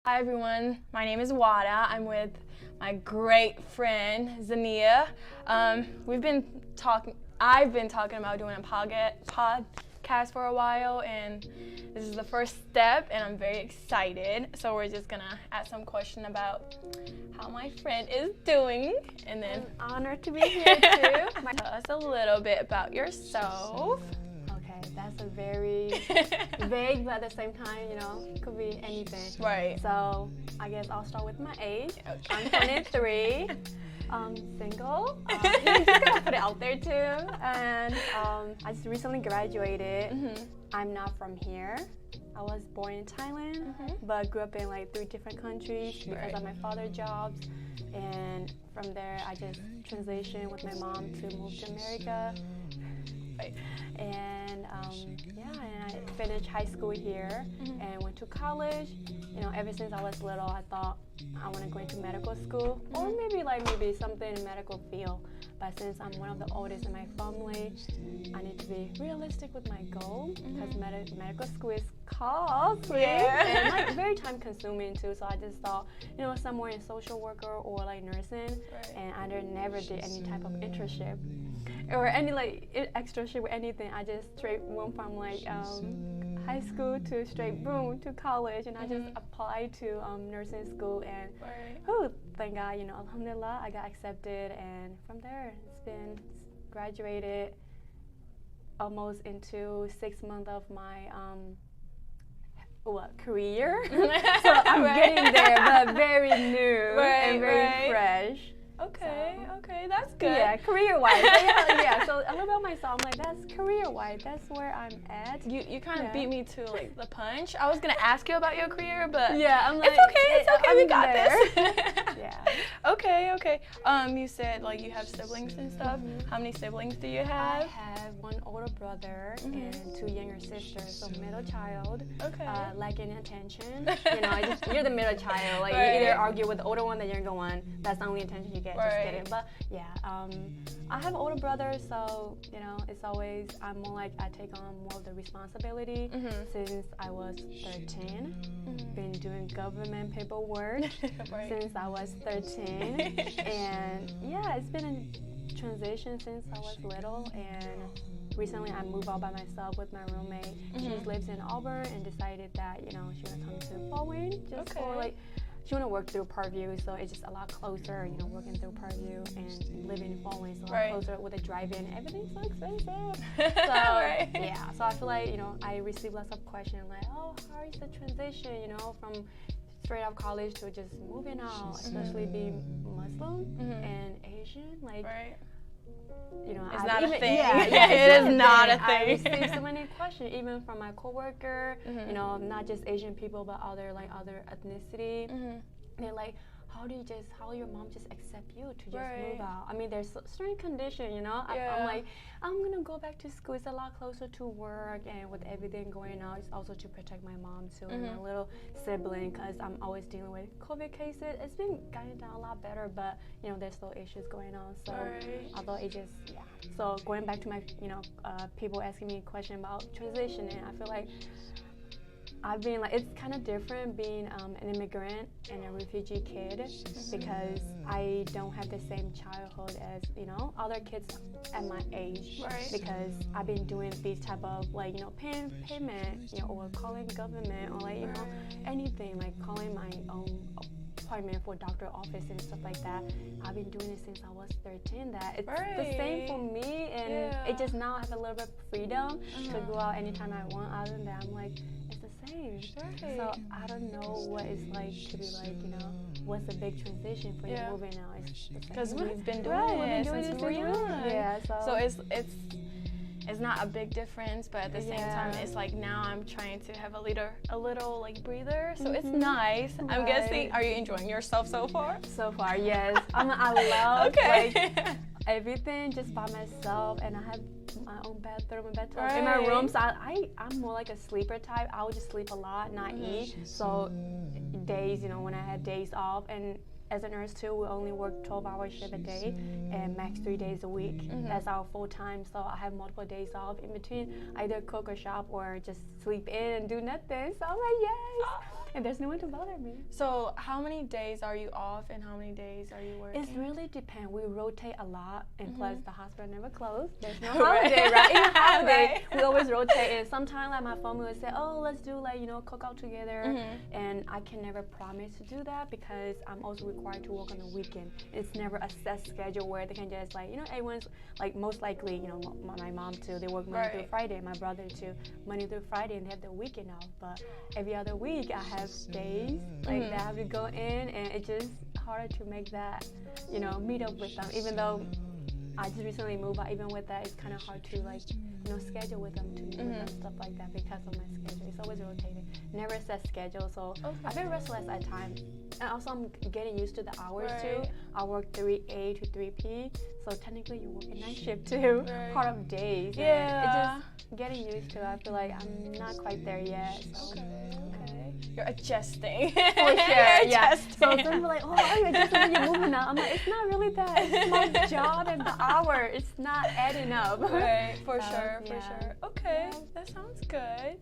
Hi everyone, my name is Wada. I'm with my great friend Zinnia. I've been talking about doing a podcast for a while, and this is the first step, and I'm very excited. So we're just gonna ask some question about how my friend is doing, and then I'm honored to be here too. tell us a little bit about yourself. Okay, that's a very vague, but at the same time, could be anything. Right. So I guess I'll start with my age. Okay. I'm 23. Single. Just gonna put it out there too. And I just recently graduated. Mm-hmm. I'm not from here. I was born in Thailand, but grew up in like 3 different countries because of my father's jobs. And from there, I just transitioned with my mom to move to America. Right. And and I finished high school here and went to college. Ever since I was little, I thought I want to go into medical school or maybe something in medical field. But since I'm one of the oldest in my family, I need to be realistic with my goal because medical school is costly and very time consuming too. So I just thought, somewhere in social worker or like nursing, and I never did any type of internship or any externship or anything. I just straight went from high school to straight boom to college, and I just applied to nursing school, and thank God, alhamdulillah, I got accepted, and from there it's been graduated almost into 6 months of my career. So I'm getting there, but very new and very fresh. Okay, that's good. Yeah, career-wise. So a little bit about myself, I'm like, that's career-wise, that's where I'm at. You kind of beat me to the punch. I was gonna ask you about your career, but I'm like, it's okay, we got this. Yeah. Okay. You said you have siblings and stuff. How many siblings do you have? I have 1 older brother and 2 younger sisters, so middle child. Okay. Lacking attention. You're the middle child. You either argue with the older one, the younger one. That's the only attention you get. Just kidding. But I have an older brother, so it's always I'm more like I take on more of the responsibility since I was 13. Been doing government paperwork since I was 13, and it's been a transition since I was little. And recently I moved out by myself with my roommate. She lives in Auburn and decided that she want to come to Fort Wayne just for she want to work through Parkview, so it's just a lot closer, working through Parkview and living in Fort Wayne, so a lot closer with a drive-in. Everything's so expensive. So so I feel like, I receive lots of questions like, oh, how is the transition, from straight out of college to just moving out, especially being Muslim and Asian, it's not a thing. It is not a thing. I received so many questions, even from my coworker. Not just Asian people, but other ethnicity. They're like, how your mom just accept you to just move out? I mean, there's certain condition, I'm like, I'm gonna go back to school. It's a lot closer to work, and with everything going on, it's also to protect my mom too and my little sibling, because I'm always dealing with COVID cases. It's been getting down a lot better, but there's still issues going on. So although it just so going back to my people asking me a question about transitioning, I feel like I've been it's kind of different being an immigrant and a refugee kid, because I don't have the same childhood as other kids at my age, because I've been doing these type of paying payment or calling government or anything, calling my own appointment for doctor office and stuff like that. I've been doing it since I was 13. That it's the same for me, and it just now I have a little bit of freedom to go out anytime I want. Other than that, I'm like, it's the same. So I don't know what it's like to be what's the big transition for you moving out? Because we've been doing it since we were young. Yeah. So it's not a big difference, but at the same time, it's now I'm trying to have a little breather, so it's nice. I'm guessing, are you enjoying yourself so far? So far, yes. I love everything just by myself, and I have my own bathroom in my room. So I'm more like a sleeper type. I would just sleep a lot, not eat. So days, when I had days off, and as a nurse too, we only work 12-hour shift a day and max 3 days a week. That's our full time. So I have multiple days off in between, either cook or shop or just sleep in and do nothing. So I'm like, yes. And there's no one to bother me. So how many days are you off and how many days are you working? It really depends. We rotate a lot, and plus the hospital never closed. There's no holiday, right? Even holiday, we always rotate. And sometimes like my family would say, oh, let's do like, you know, cook out together. And I can never promise to do that because I'm also required to work on the weekend. It's never a set schedule where they can just like, you know, everyone's like most likely, you know, my mom too, they work Monday through Friday, my brother too, Monday through Friday, and they have the weekend off. But every other week I have days like that I have to go in, and it's just harder to make that, you know, meet up with them. Even though I just recently moved out, even with that, it's kind of hard to like, you know, schedule with them to meet with them, stuff like that because of my schedule. It's always rotating, never set schedule. So I've been restless at times, and also I'm getting used to the hours too. I work 3A to 3P, so technically you work a night shift too, part of days. Yeah. It's just getting used to it. I feel like I'm not quite there yet. So. Okay. You're adjusting. For sure, yeah. So some people are like, oh, are you adjusting when you're moving now? I'm like, it's not really that. It's my job and the hour. It's not adding up. Right, for sure. Okay, that sounds good.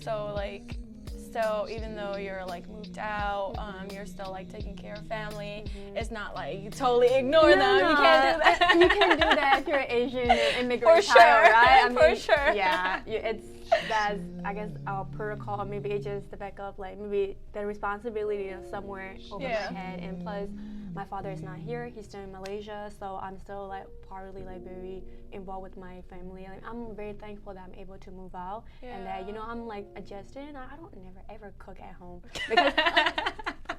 So like, so even though you're like moved out, you're still like taking care of family. It's not like you totally ignore them. No. You can't do that. You can't do that if you're an Asian immigrant For child, sure. right? I mean, For sure. Yeah, that's I guess our protocol. Maybe it's just the backup, like maybe the responsibility is somewhere over my head, and plus my father is not here. He's still in Malaysia, so I'm still like partly like very involved with my family. Like, I'm very thankful that I'm able to move out and that, you know, I'm like adjusting. I don't never ever cook at home because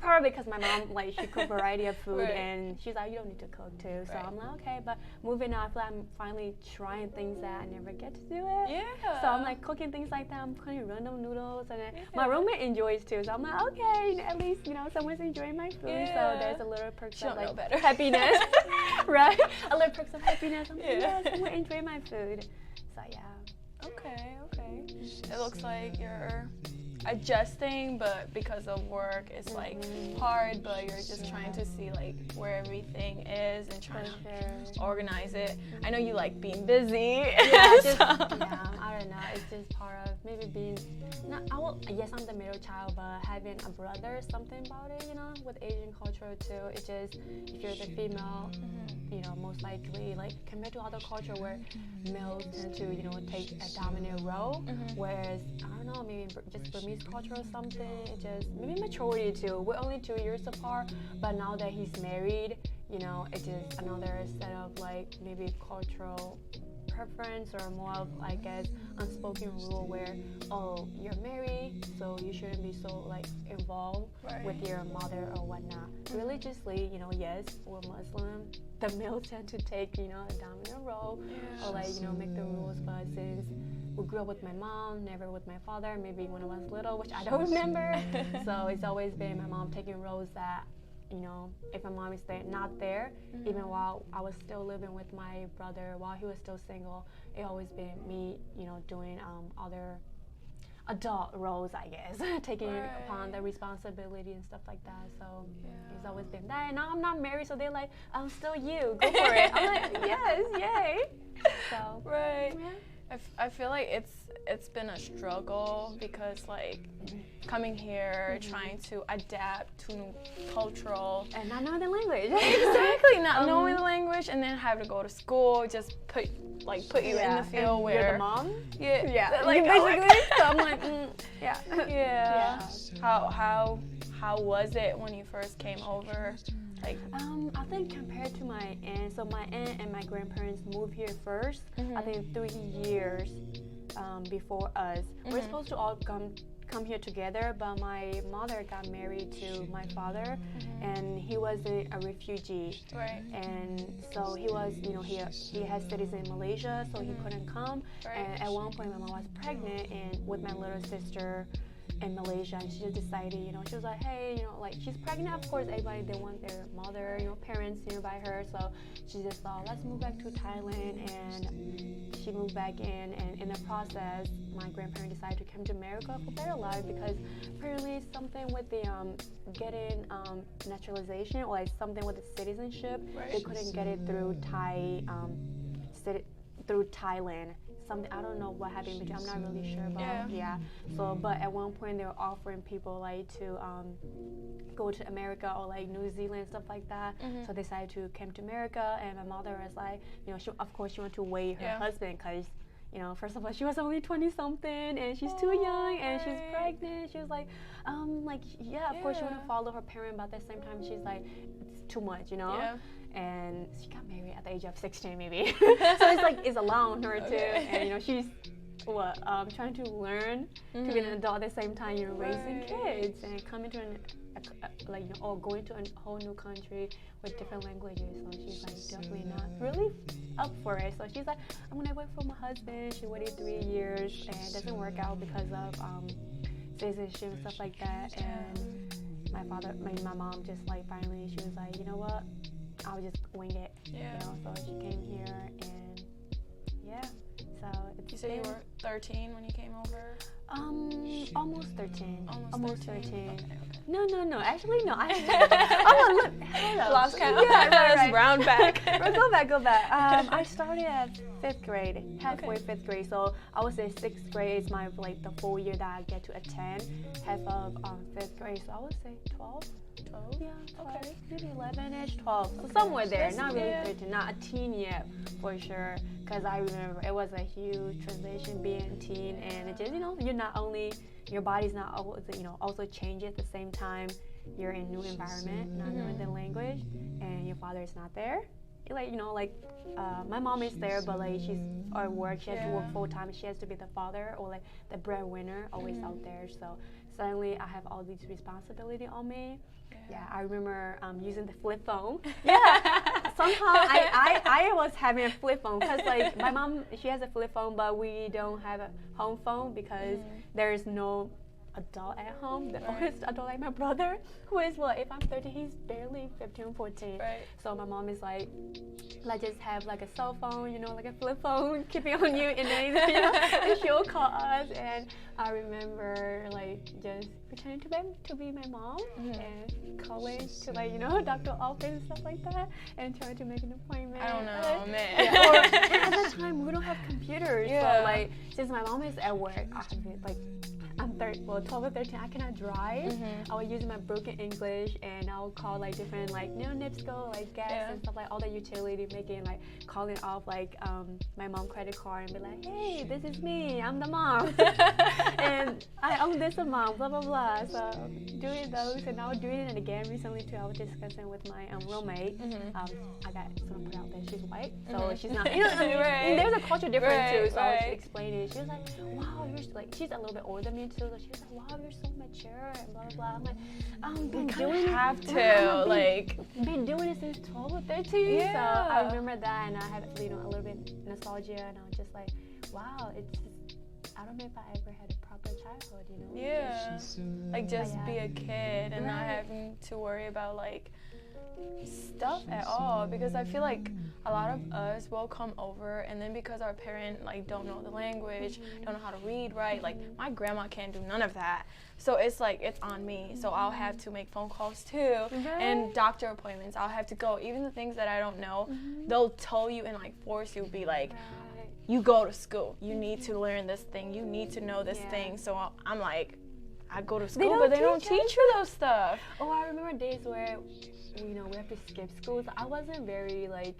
probably because my mom, like, she cook variety of food and she's like, you don't need to cook too. So I'm like, okay, but moving on, I feel like I'm finally trying things that I never get to do it. So I'm like cooking things like that. I'm cooking random noodles, and then my roommate enjoys too. So I'm like, okay, at least, you know, someone's enjoying my food. So there's a little perks of like happiness, right? A little perks of happiness. I'm like, yes, someone enjoy my food. So yeah. Okay. It looks like you're adjusting, but because of work it's like hard, but you're just trying to see like where everything is and trying to organize it. I know you like being busy. I don't know, it's just part of maybe being yes, I'm the middle child, but having a brother, something about it, you know, with Asian culture too. It's just, if you're the female, you know, most likely, like compared to other culture where males tend to, you know, take a dominant role, whereas I don't know, maybe just Burmese culture or something, it just maybe maturity too. We're only 2 years apart, but now that he's married, you know, it's just another set of like maybe cultural preference or more of, I guess, unspoken rule where, oh, you're married, so you shouldn't be so like involved with your mother or whatnot. Religiously, you know, yes, we're Muslim. The males tend to take, you know, a dominant role or like, you know, make the rules. But since we grew up with my mom, never with my father, maybe when I was little, which I don't remember. So it's always been my mom taking roles that, you know, if my mom is not there, even while I was still living with my brother, while he was still single, it always been me, you know, doing other adult roles, I guess, taking upon the responsibility and stuff like that. So it's always been that. And now I'm not married, so they're like, I'm still you, go for it. I'm like, yes, yay. So I feel like it's been a struggle because like coming here, trying to adapt to cultural and not knowing the language. Exactly, not knowing the language, and then have to go to school, just put you in the field and where you're the mom. Like basically. So I'm like, How was it when you first came over? Like, I think compared to my aunt, so my aunt and my grandparents moved here first. I think 3 years before us. We're supposed to all come here together, but my mother got married to my father, and he was a refugee. And so he was, you know, he has studies in Malaysia, so he couldn't come. And at one point, my mom was pregnant, and with my little sister. in Malaysia, and she just decided, you know, she was like, hey, you know, like she's pregnant. Of course, everybody they want their mother, you know, parents nearby her. So she just thought, let's move back to Thailand, and she moved back in. And in the process, my grandparents decided to come to America for better life because apparently something with the getting naturalization or like something with the citizenship, they couldn't get it through through Thailand. Something I don't know what happened, but I'm not really sure about. So, but at one point they were offering people like to go to America or like New Zealand, stuff like that. So they decided to come to America, and my mother was like, you know, of course she wanted to weigh her husband because, you know, first of all, she was only 20 something and she's too young and she's pregnant. She was like, of course she wanted to follow her parent, but at the same time she's like, it's too much, you know. And she got married at the age of 16 maybe. So it's like, it's allowing her to, and you know, she's trying to learn to be an adult at the same time, you're raising kids and coming to like, you know, or going to a whole new country with different languages. So she's like definitely not really up for it. So she's like, I'm gonna wait for my husband. She waited 3 years and it doesn't work out because of citizenship and stuff like that. And my mom just like finally, she was like, you know what? I'll just wing it, you know. So she came here, and so it's. You said you were 13 when you came over. Almost 13. Almost 13. Okay. No. Actually, no. I lost count. Yeah, right. Round back. Go back. I started at 5th grade, halfway 5th grade. So I would say 6th grade is my like the full year that I get to attend. Half of 5th grade, so I would say 12. 12? Yeah, 12. Okay. Maybe 11-ish, 12. So somewhere there. Not really 13. Not a teen yet, for sure. Because I remember it was a huge transition being a teen, and it just, you know, you're not only, your body's not always, you know, also changes at the same time. You're in a new environment, not knowing the language, and your father is not there. Like, you know, like my mom is there, but like she's at work, she has to work full time. She has to be the father or like the breadwinner, always out there. So suddenly I have all these responsibility on me. Yeah, I remember using the flip phone. Somehow I was having a flip phone because like my mom, she has a flip phone, but we don't have a home phone because there is no adult at home. The oldest adult, like my brother, who is if I'm 13, he's barely 15 or 14. So my mom is like, let's just have like a cell phone, you know, like a flip phone, keep it on you, and then, you know, and she'll call us. And I remember like just pretending to be my mom and calling to like, you know, doctor office and stuff like that, and trying to make an appointment. I don't know, man. Or at that time we don't have computers, so like since my mom is at work, I have it like. I'm 12 or 13, I cannot drive. I would use my broken English, and I would call like different like, you know, NIPSCO, like gas and stuff, like all the utility, making like calling off like my mom credit card and be like, hey, this is me, I'm the mom. And I own this amount, blah, blah, blah. So doing those, and I was doing it again recently too. I was discussing with my roommate. I got someone put out that she's white, so she's not, you know, there's a culture difference too. So I was explaining, she was like, wow, you're like, she's a little bit older than me too. So she was like, wow, you're so mature and blah, blah, blah. I'm like, been doing it since 12 or 13. So I remember that, and I had, you know, a little bit nostalgia, and I was just like, wow, it's just, I don't know if I ever had a proper childhood, you know? Like just be a kid and not having to worry about like stuff at all, because I feel like a lot of us will come over, and then because our parent like don't know the language, don't know how to read, right? Like my grandma can't do none of that, so it's like it's on me. So I'll have to make phone calls too, and doctor appointments. I'll have to go. Even the things that I don't know, they'll tell you and like force you, be like, you go to school, you need to learn this thing, you need to know this thing. So I'm like, I go to school, but they don't teach you those stuff. Oh, I remember days where, you know, we have to skip school. So I wasn't very like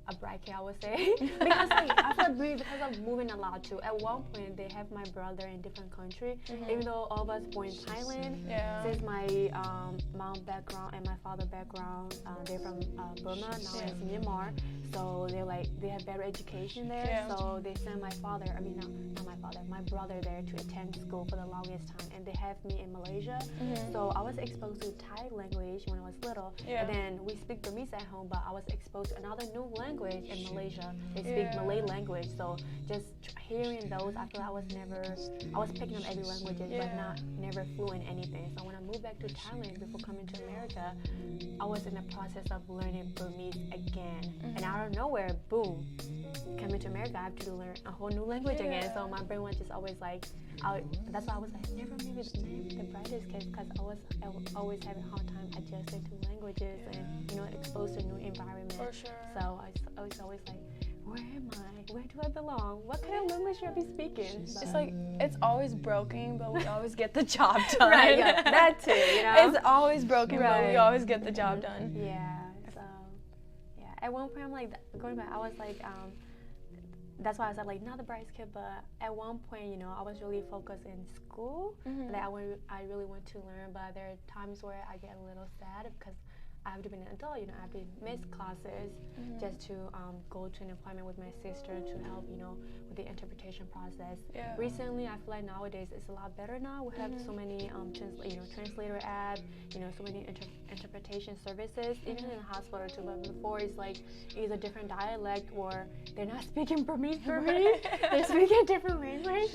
a bright kid, I would say, because like I felt really, because I'm moving a lot too. At one point, they have my brother in different country, even though all of us born in Thailand. Since my mom background and my father background, they're from Burma, now it's Myanmar. So they have better education there. Yeah. So they sent my father, I mean, not my father, my brother there to attend school for the longest time. And they have me in Malaysia. So I was exposed to Thai language when I was little. Yeah. And then we speak Burmese at home, but I was exposed to another new language in Malaysia. They speak Malay language. So just hearing those, I feel I was picking up every language, but never fluent in anything. So when I moved back to Thailand before coming to America, I was in the process of learning Burmese again. And out of nowhere, boom, coming to America, I have to learn a whole new language again. So my brain was just always like, that's why I was like, never maybe the brightest kid, because I was always having a hard time adjusting to languages and, you know, exposed to new environment. For sure. So I was always like, where am I? Where do I belong? What kind of language should I be speaking? It's like, it's always broken, but we always get the job done. Right, yeah, that too, you know? It's always broken, but we always get the job done. Yeah, so, yeah. At one point, I'm like, going back, I was like, that's why I said, like, not the brightest kid, but at one point, you know, I was really focused in school. Like, I really want to learn, but there are times where I get a little sad because I have to be an adult, you know, I have to miss classes just to go to an appointment with my sister to help, you know, with the interpretation process. Yeah. Recently, I feel like nowadays it's a lot better now. We have so many, translator app, you know, so many interpretation services, even in the hospital too. But before, it's like either different dialect or they're not speaking Burmese, they're speaking a different language.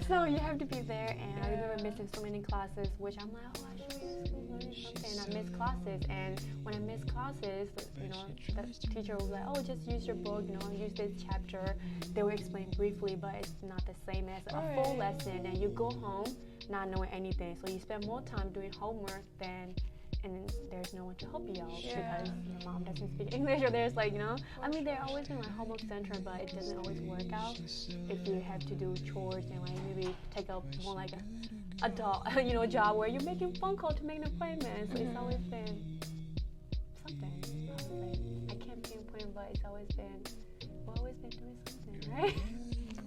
So you have to be there, and I remember missing so many classes, which I'm like, oh, I should be in school learning something, and I missed classes. And when I missed classes, you know, the teacher was like, oh, just use your book, you know, use this chapter. They will explain briefly, but it's not the same as a full lesson. And you go home not knowing anything, so you spend more time doing homework and there's no one to help you out because your mom doesn't speak English, or there's like, you know, I mean, they're always in like homework center, but it doesn't always work out if you have to do chores and like maybe take up more like a adult, you know, job where you're making phone call to make an appointment. So it's always been something. I would say I can't pinpoint, but it's always been we've always been doing something, right?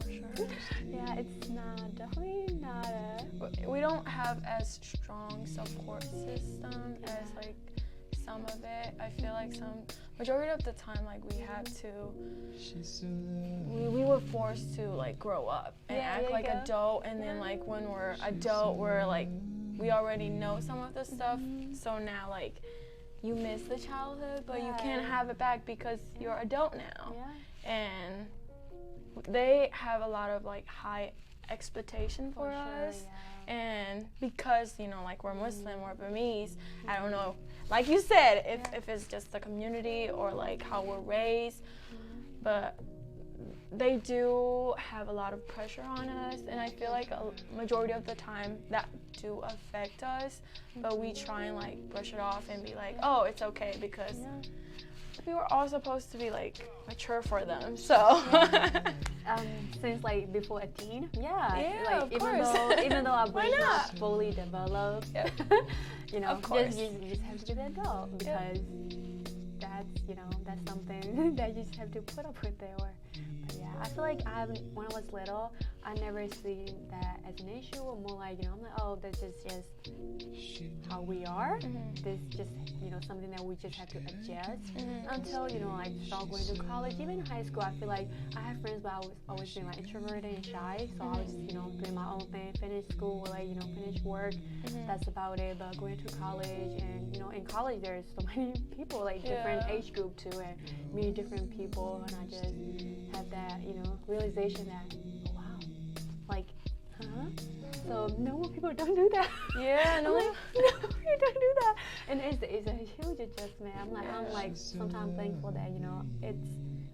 For sure. Yeah, it's definitely not we don't have as strong support system as like some of it. I feel like majority of the time, like we had to, we were forced to like grow up and act like adult, and then like when we're adult, we're like, we already know some of the stuff, so now like you miss the childhood, but you can't have it back because you're adult now. And they have a lot of like high expectation for us. And because, you know, like we're Muslim, we're Burmese, I don't know, like you said, if it's just the community or like how we're raised, but they do have a lot of pressure on us, and I feel like a majority of the time that do affect us, but we try and like brush it off and be like, oh, it's okay, because we were all supposed to be like mature for them, so. Since like before a teen, like of course. even though our brain not fully developed, you know, you just have to be the adult because that's something that you just have to put up with there. But yeah, I feel like when I was little, I never seen that as an issue, or more like, you know, I'm like, oh, this is just how we are. This just, you know, something that we just have to adjust until, you know, I start going to college. Even in high school, I feel like I have friends, but I was always being like introverted and shy. So I was, you know, doing my own thing, finish school, like, you know, finish work. That's about it. But going to college, and, you know, in college, there's so many people, like different age group too, and meet different people, and I just had that, you know, realization that, oh, wow, like, so normal people don't do that. No, like, no, you don't do that. And it's a huge adjustment. I'm like sometimes thankful that, you know, it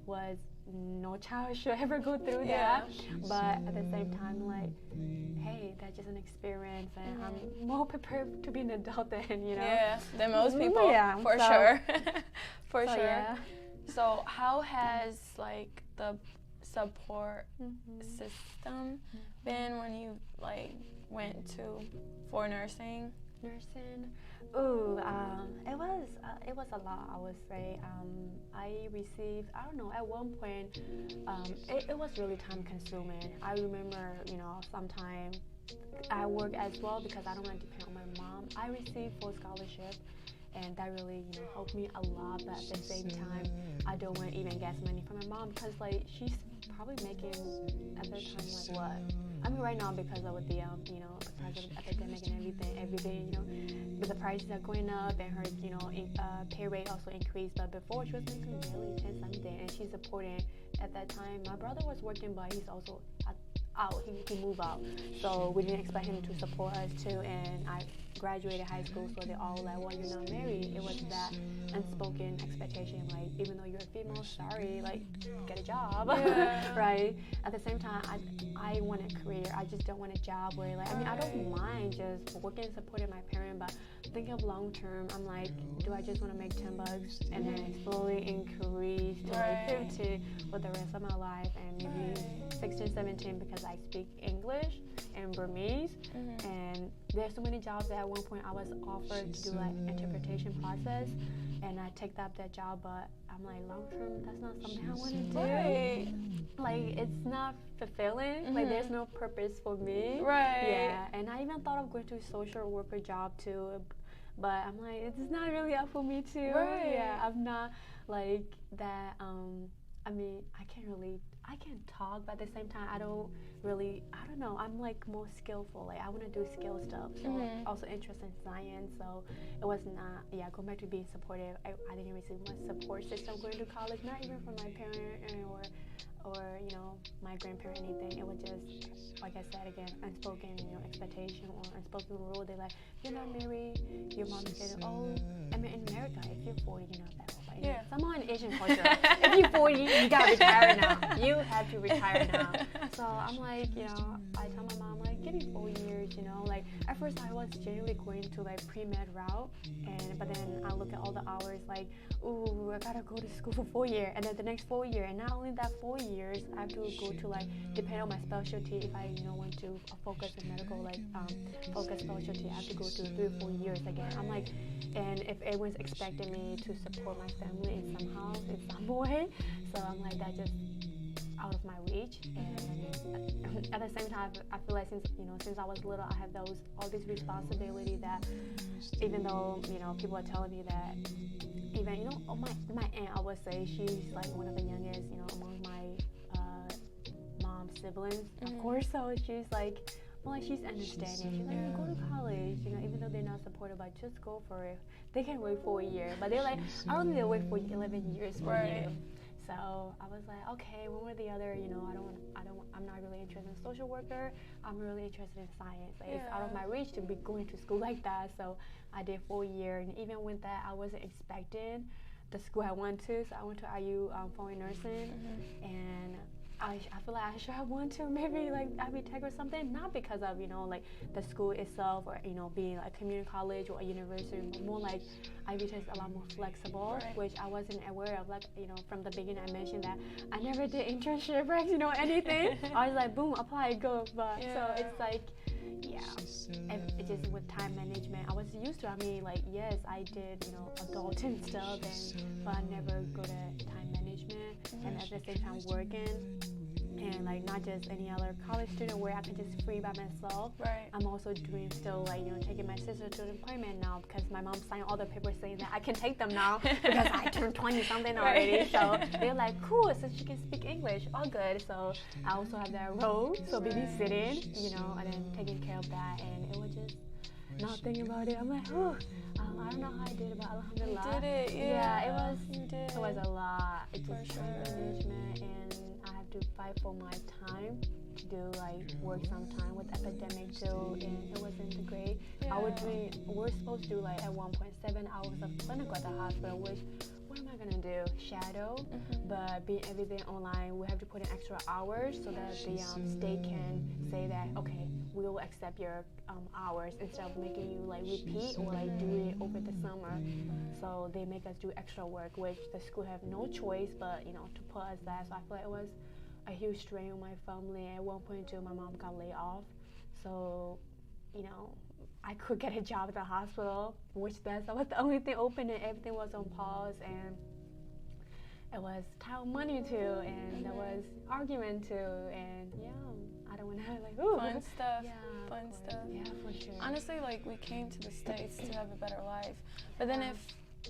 was no child should ever go through that. But at the same time, like, hey, that's just an experience, and I'm more prepared to be an adult than, you know. Than most people. For sure. For sure. Yeah. So how has like the support system been when you like went for nursing? Ooh, it was a lot, I would say. I received, I don't know, at one point, it was really time consuming. I remember, you know, sometimes I work as well because I don't want to depend on my mom. I received full scholarship, and that really helped me a lot. But at the same time, I don't want to even get money from my mom because like she's probably making at that time like what. I mean, right now because of the because of the epidemic and everything, but the prices are going up and her pay rate also increased. But before she was making barely 10 something, and she's supporting. At that time, my brother was working, but he's also out. He moved out, so we didn't expect him to support us too. And I graduated high school, so they all like, well, you're not married. It was that unspoken expectation, like even though you're a female, sorry, like get a job, right? At the same time, I want a career. I just don't want a job where like I don't mind just working and supporting my parent, but think of long term. I'm like, do I just want to make $10 and then slowly increase to like 50 for the rest of my life, and maybe 16, 17 because I speak English and Burmese, and there's so many jobs that at one point I was offered to do like interpretation process, and I took up that job, but I'm like, long term, that's not something I want to do. Right. Like, it's not fulfilling. Like, there's no purpose for me. Right. Yeah, and I even thought of going to a social worker job too, but I'm like, it's not really up for me too. Right. Yeah, I'm not like that. I mean, I can talk, but at the same time, I don't know, I'm like more skillful. Like, I want to do skill stuff. So also interested in science. So it was not, going back to being supportive, I didn't receive much support system going to college, not even from my parent or my grandparent, anything. It was just, like I said again, unspoken, expectation or unspoken rule. They're like, you're not married. Your mom said, oh, I mean, in America, if you're 40, you're not that old. Somehow in Asian culture, if you're 40, you gotta retire now. You have to retire now. So I'm like, I tell my mom, like, give me 4 years, like at first I was genuinely going to like pre-med route, but then I look at all the hours, like, ooh, I gotta go to school for 4 years, and then the next 4 years, and not only that 4 years, I have to go to like, depending on my specialty, if I want to focus in medical, like focus specialty, I have to go to 3 or 4 years again. I'm like, and if everyone's expecting me to support my family in some way, so I'm like, that just out of my reach. And at the same time, I feel like since I was little, I have all these responsibility that even though people are telling me that, even my aunt, I would say she's like one of the youngest among my mom's siblings, of course. So she's like, well, she's understanding. She's like, go to college, even though they're not supportive, but just go for it. They can wait for a year, but they're like, I don't need to wait for 11 years for you. So I was like, okay, one or the other, I'm not really interested in social worker. I'm really interested in science. Like, it's out of my reach to be going to school like that. So I did 4 years, and even with that, I wasn't expecting the school I went to. So I went to IU foreign nursing, and I feel like I should have went to maybe like Ivy Tech or something, not because of like the school itself or being like a community college or a university, but more like Ivy Tech is a lot more flexible, which I wasn't aware of. Like from the beginning, I mentioned that I never did internship or anything. I was like, boom, apply, go. But so it's like, and it just with time management, I was used to. I mean, like, yes, I did adulting stuff, but I never go to time management, and at the same time working. And like not just any other college student where I can just free by myself. Right. I'm also doing still like taking my sister to an appointment now because my mom signed all the papers saying that I can take them now because I turned 20 something already. So they're like, cool, so she can speak English, all good. So I also have that role, so babysitting, and then taking care of that, and it was just not thinking about it. I'm like, oh. I don't know how I did it, but alhamdulillah. You did it, it was a lot. It just time management, and I have to fight for my time to do like work sometime with epidemic too, and it wasn't great. We're supposed to do like at 1.7 hours of clinical at the hospital, which what am I gonna do? Shadow, but being everything online, we have to put in extra hours so that the state can say that okay, we will accept your hours instead of making you like repeat or like do it over the summer. So they make us do extra work, which the school have no choice but to put us that. So I feel like it was a huge strain on my family. At one point too, my mom got laid off, so I could get a job at the hospital, which that was the only thing open, and everything was on pause. And it was child money too, and there was argument too, and yeah, I don't want to like ooh. Fun stuff. Yeah, Fun stuff. Yeah, for sure. Honestly, like we came to the States to have a better life, but then if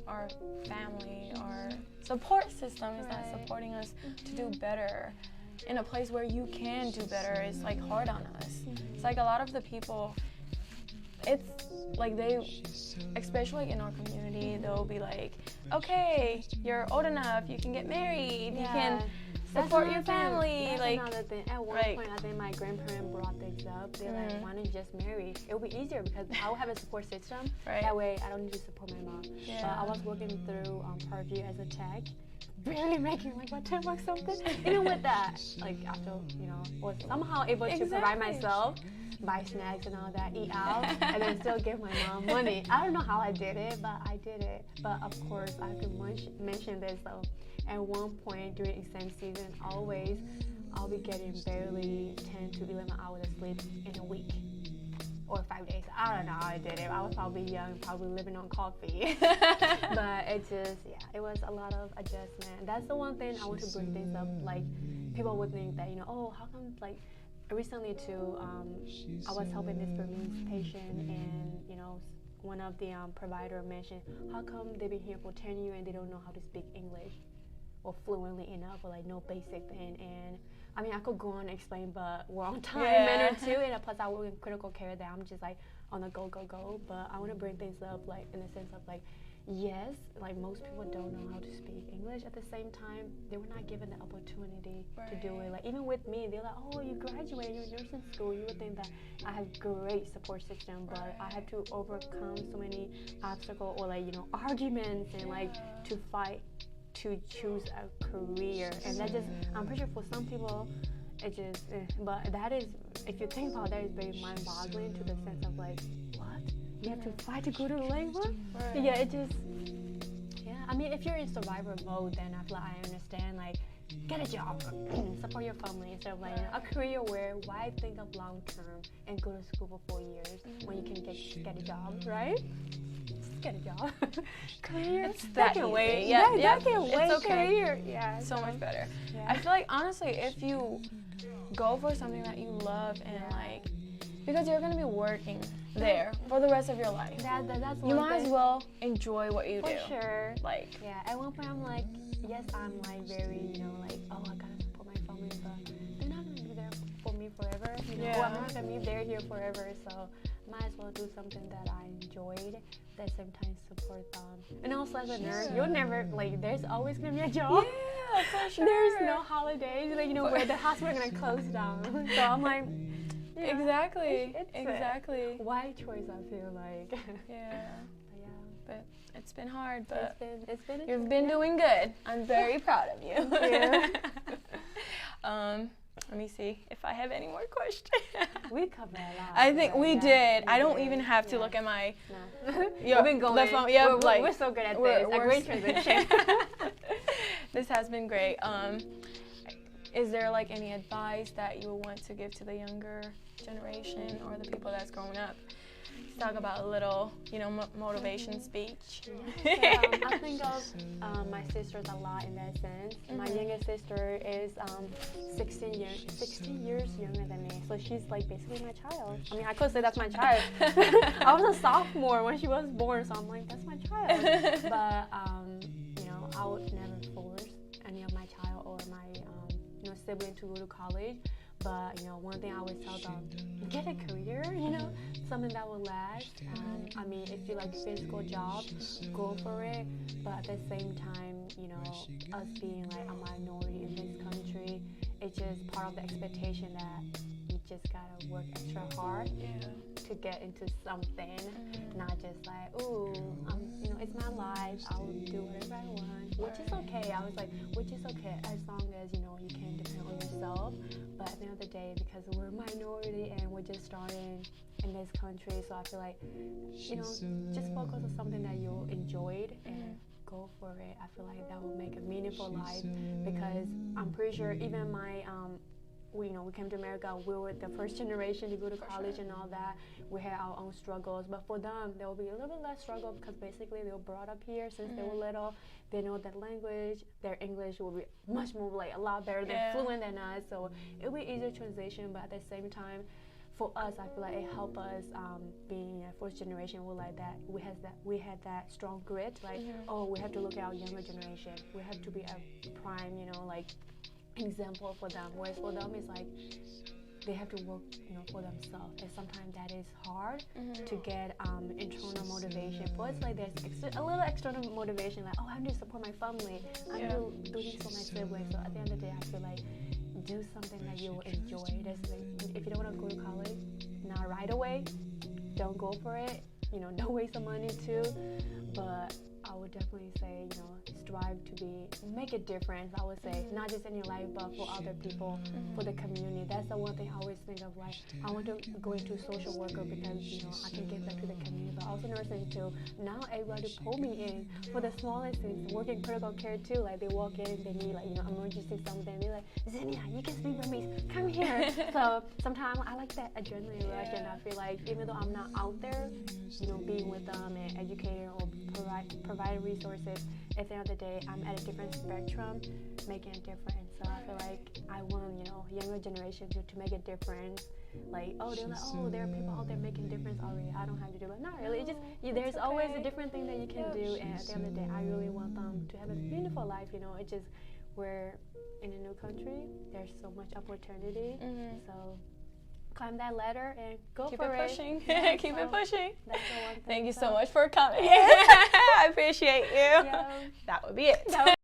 our family, our support system is not supporting us to do better in a place where you can do better, it's like hard on us. It's like a lot of the people, it's like they, especially in our community, they'll be like, okay, you're old enough, you can get married, you can support your family. That's like another thing. At one point, I think my grandparents brought this up. They're like, why don't you just marry? It'll be easier because I'll have a support system. That way, I don't need to support my mom. I was working through Parkview as a tech, barely making like about $10 something. Even with that, like after was somehow able to provide myself, buy snacks and all that, eat out, and then still give my mom money. I don't know how I did it, but I did it. But of course, I have to mention this though. At one point during exam season, always, I'll be getting barely 10 to 11 hours of sleep in a week or 5 days. I don't know how I did it. I was probably young, probably living on coffee. But it just, it was a lot of adjustment. That's the one thing I want to bring things up. Like, people would think that, oh, how come, like, recently too, I was helping this Burmese patient, and, one of the provider mentioned, how come they've been here for 10 years and they don't know how to speak English? Or fluently enough, or like no basic thing. And I mean, I could go on and explain, but we're on time manner too. And plus, I work in critical care that I'm just like on the go. But I want to bring things up, like in the sense of like, yes, like most people don't know how to speak English. At the same time, they were not given the opportunity to do it. Like even with me, they're like, oh, you graduated, you're nursing school. You would think that I have great support system, but I had to overcome so many obstacles or like arguments and like to fight to choose a career. And that just, I'm pretty sure for some people it just but that is, if you think about that, is very mind-boggling to the sense of like, what, you have to fight to go to the language? It just, I mean, if you're in survivor mode, then I feel like I understand, like, get a job, support your family, instead of like a career where why think of long term and go to school for 4 years when you can get a job, right? Get a job. Career, that can wait. That can wait. It's okay. Career, so much better. I feel like honestly, if you go for something that you love and like, because you're gonna be working there for the rest of your life. That's you might as well enjoy what you do. For sure. Like, at one point I'm like, yes, I'm like very, like, oh, I gotta support my family, but they're not gonna be there for me forever. I'm not gonna be there here forever, so might as well do something that I enjoyed, that sometimes support them. And also as a nurse, you'll never, like, there's always gonna be a job. Yeah, for sure. There's no holidays, like, where the hospital gonna close down. So I'm like, exactly. It's why choice, I feel like. But it's been hard, but it's been you've been doing good. I'm very proud of you. Let me see if I have any more questions. We covered a lot. I think we did. I don't even have to look at my. We've been going. The phone. We're so good at this. A great transition. This has been great. Is there like any advice that you would want to give to the younger generation or the people that's growing up? Let's talk about a little, motivation speech. I think of my sisters a lot in that sense. My youngest sister is 16 years younger than me, so she's like basically my child. I mean, I could say that's my child. I was a sophomore when she was born, so I'm like, that's my child. But I would never force any of my child or my sibling to go to college. But one thing I always tell them, get a career, something that will last. I mean, if you like physical job, go for it. But at the same time, us being like a minority in this country, it's just part of the expectation that you just gotta work extra hard to get into something, not just like, ooh, it's my life, I'll do whatever I want, which is okay. I was like, which is okay as long as you can depend on yourself. But at the end of the day, because we're a minority and we're just starting in this country, so I feel like just focus on something that you enjoyed and go for it. I feel like that will make a meaningful life, because I'm pretty sure even my we came to America. We were the first generation to go to college and all that. We had our own struggles, but for them, there will be a little bit less struggle because basically they were brought up here since they were little. They know that language. Their English will be much more like a lot better than fluent than us. So it'll be easier transition, but at the same time, for us, I feel like it helped us being a first generation. We had that strong grit. Like, we have to look at our younger generation. We have to be a prime, like example for them. Whereas for them, it's like they have to work, for themselves. And sometimes that is hard to get internal motivation. For us, like there's a little external motivation. Like, I need to support my family. I need to do this for my siblings. So at the end of the day, I feel like do something that you enjoy. If you don't want to go to college, not right away, don't go for it. Don't waste the money too. But I would definitely say, strive to make a difference. I would say not just in your life, but for other people, for the community. That's the one thing I always think of. Like, I want to go into social worker because I can give back to the community. But also nursing too. Now everybody pull me in for the smallest things. Working critical care too. Like they walk in, they need emergency something. They're like, Zinnia, you can speak for me. Come here. So sometimes I like that adrenaline rush, and I feel like even though I'm not out there, being with them and educating or providing resources, at the end of the day, I'm at a different spectrum, making a difference. So I feel like I want, younger generation to make a difference. Like, they're like, there are people out there making a difference already. I don't have to do it. Not really. It's just there's always a different thing that you can do. And at the end of the day, I really want them to have a beautiful life. It's just we're in a new country. There's so much opportunity. So climb that ladder and Keep for it pushing. Yeah, Keep it pushing. That's the one thing. Thank you so much for coming. I appreciate you. Yeah. That would be it.